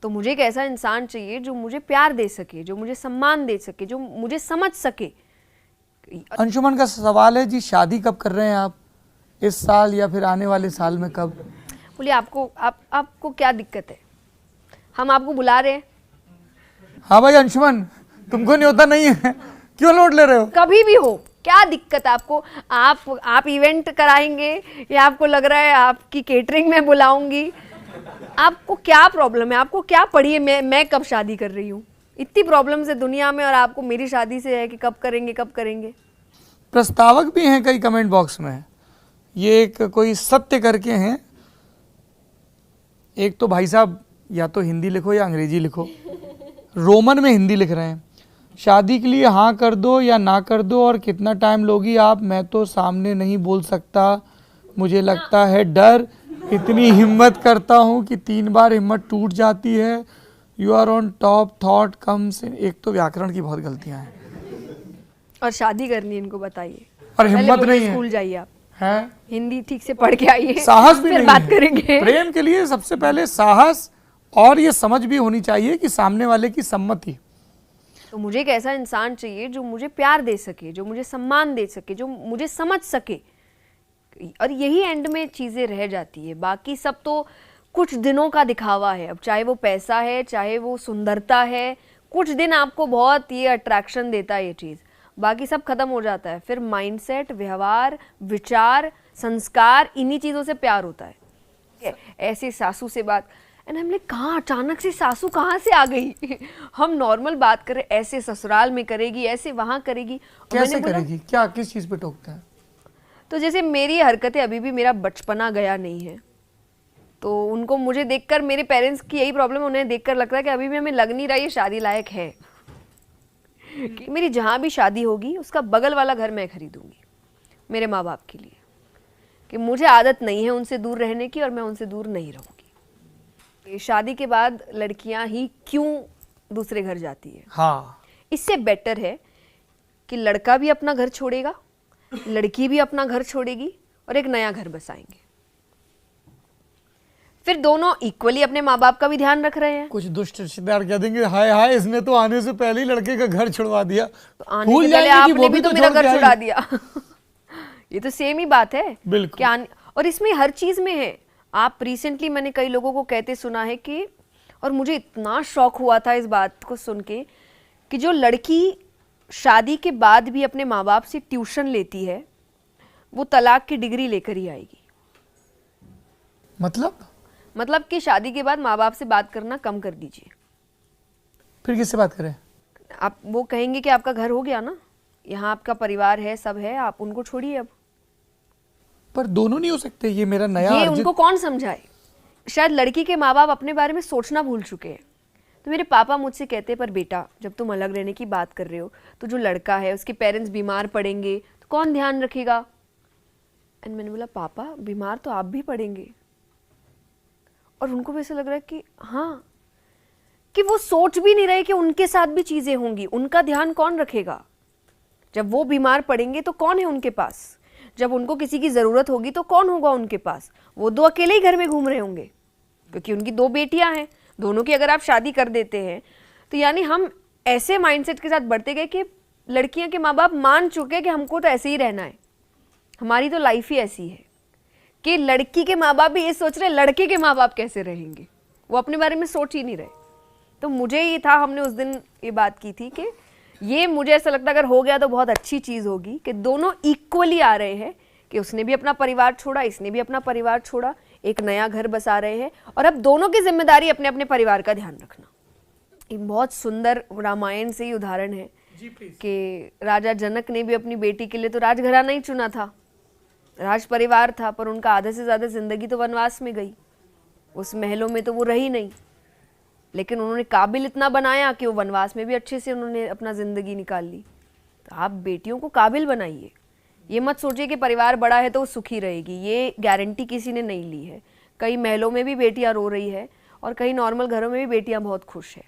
तो मुझे एक ऐसा इंसान चाहिए जो मुझे प्यार दे सके, जो मुझे सम्मान दे सके, जो मुझे समझ सके। अंशुमन का सवाल है जी, शादी कब कर रहे हैं आप, इस साल या फिर आने वाले साल में कब? बोलिए आपको क्या दिक्कत है? हम आपको बुला रहे हैं। हाँ भाई अंशुमन, तुमको नहीं होता नहीं है, क्यों लोड ले रहे हो? कभी भी हो, क्या दिक्कत है आपको? आप इवेंट कराएंगे या आपको लग रहा है आपकी केटरिंग में बुलाऊंगी? आपको क्या प्रॉब्लम है? आपको क्या पड़ी है? मैं कब शादी कर रही हूँ? इतनी प्रॉब्लम्स है दुनिया में और आपको मेरी शादी से है कि कब करेंगे कब करेंगे। प्रस्तावक भी हैं कई कमेंट बॉक्स में, ये एक कोई सत्य करके हैं। एक तो भाई साहब या तो हिंदी लिखो या अंग्रेजी लिखो, रोमन में हिंदी लिख रहे हैं। शादी के लिए हाँ कर दो या ना कर दो और कितना टाइम लोगी आप? मैं तो सामने नहीं बोल सकता, मुझे लगता है डर, इतनी हिम्मत करता हूँ कि 3 बार हिम्मत टूट जाती है। You are on top, thought comes. एक तो व्याकरण की बहुत गलतियाँ हैं और शादी करनी है इनको बताइए, और हिम्मत नहीं है। स्कूल जाइए आप, है हिंदी ठीक से पढ़ के आइए, साहस भी फिर नहीं बात है। करेंगे। प्रेम के लिए सबसे पहले साहस और ये समझ भी होनी चाहिए कि सामने वाले की सम्मति। तो मुझे एक ऐसा इंसान चाहिए जो मुझे प्यार दे सके, जो मुझे सम्मान दे सके, जो मुझे समझ सके। और यही एंड में चीजें रह जाती है, बाकी सब तो कुछ दिनों का दिखावा है। अब चाहे वो पैसा है, चाहे वो सुंदरता है, कुछ दिन आपको बहुत ये अट्रैक्शन देता है ये चीज, बाकी सब खत्म हो जाता है। फिर माइंडसेट, व्यवहार, विचार, संस्कार, इन्हीं चीजों से प्यार होता है। ऐसे सासू से बात, एंड हमने कहा अचानक से सासू कहाँ से आ गई? हम नॉर्मल बात करें, ऐसे ससुराल में करेगी, ऐसे वहां करेगी। कैसे करेगी? क्या किस चीज पे टोकता है? तो जैसे मेरी हरकतें, अभी भी मेरा बचपना गया नहीं है, तो उनको मुझे देखकर, मेरे पेरेंट्स की यही प्रॉब्लम है, उन्हें देखकर लगता है कि अभी भी हमें लग नहीं रहा ये शादी लायक है। कि मेरी जहाँ भी शादी होगी उसका बगल वाला घर मैं खरीदूंगी मेरे माँ बाप के लिए, कि मुझे आदत नहीं है उनसे दूर रहने की और मैं उनसे दूर नहीं रहूंगी। शादी के बाद लड़कियां ही क्यों दूसरे घर जाती है? हाँ, इससे बेटर है कि लड़का भी अपना घर छोड़ेगा, लड़की भी अपना घर छोड़ेगी और एक नया घर बसाएंगे। फिर दोनों इक्वली अपने माँ बाप का भी ध्यान रख रहे हैं। कुछ दुष्ट रिश्तेदार कह देंगे हाय हाय इसने तो आने से पहले ही लड़के का घर छुड़वा दिया, तो आने से पहले आपने भी तो मेरा घर छुड़ा दिया। ये तो सेम ही बात है। बिल्कुल। और इसमें हर चीज में है। आप रिसेंटली मैंने कई लोगों को कहते सुना है कि, और मुझे इतना शौक हुआ था इस बात को सुन के, कि जो लड़की शादी के बाद भी अपने माँ बाप से ट्यूशन लेती है वो तलाक की डिग्री लेकर ही आएगी। मतलब कि शादी के बाद माँ बाप से बात करना कम कर दीजिए। फिर किससे बात करें? आप वो कहेंगे कि आपका घर हो गया ना, यहाँ आपका परिवार है, सब है, आप उनको छोड़िए अब। पर दोनों नहीं हो सकते, ये मेरा नया ये उनको कौन समझाए? शायद लड़की के माँ बाप अपने बारे में सोचना भूल चुके हैं। तो मेरे पापा मुझसे कहते, पर बेटा जब तुम अलग रहने की बात कर रहे हो तो जो लड़का है उसके पेरेंट्स बीमार पड़ेंगे तो कौन ध्यान रखेगा? एंड मैंने बोला पापा बीमार तो आप भी पड़ेंगे। और उनको भी ऐसा लग रहा है कि हाँ, कि वो सोच भी नहीं रहे कि उनके साथ भी चीजें होंगी, उनका ध्यान कौन रखेगा? जब वो बीमार पड़ेंगे तो कौन है उनके पास? जब उनको किसी की जरूरत होगी तो कौन होगा उनके पास? वो 2 अकेले ही घर में घूम रहे होंगे, क्योंकि उनकी 2 बेटियां हैं। दोनों की अगर आप शादी कर देते हैं तो यानी हम ऐसे माइंडसेट के साथ बढ़ते गए कि लड़कियों के माँ बाप मान चुके कि हमको तो ऐसे ही रहना है, हमारी तो लाइफ ही ऐसी है, कि लड़की के माँ बाप भी ये सोच रहे लड़के के माँ बाप कैसे रहेंगे, वो अपने बारे में सोच ही नहीं रहे। तो मुझे ये था, हमने उस दिन ये बात की थी कि ये मुझे ऐसा लगता है अगर हो गया तो बहुत अच्छी चीज़ होगी कि दोनों इक्वली आ रहे हैं, कि उसने भी अपना परिवार छोड़ा, इसने भी अपना परिवार छोड़ा, एक नया घर बसा रहे हैं और अब दोनों की जिम्मेदारी अपने अपने परिवार का ध्यान रखना। एक बहुत सुंदर रामायण से ही उदाहरण है कि राजा जनक ने भी अपनी बेटी के लिए तो राजघराना ही चुना था, राज परिवार था, पर उनका आधे से ज़्यादा जिंदगी तो वनवास में गई, उस महलों में तो वो रही नहीं। लेकिन उन्होंने काबिल इतना बनाया कि वो वनवास में भी अच्छे से उन्होंने अपना ज़िंदगी निकाल ली। तो आप बेटियों को काबिल बनाइए, ये मत सोचिए कि परिवार बड़ा है तो वो सुखी रहेगी, ये गारंटी किसी ने नहीं ली है। कई महलों में भी बेटियां रो रही है और कई नॉर्मल घरों में भी बेटियां बहुत खुश है।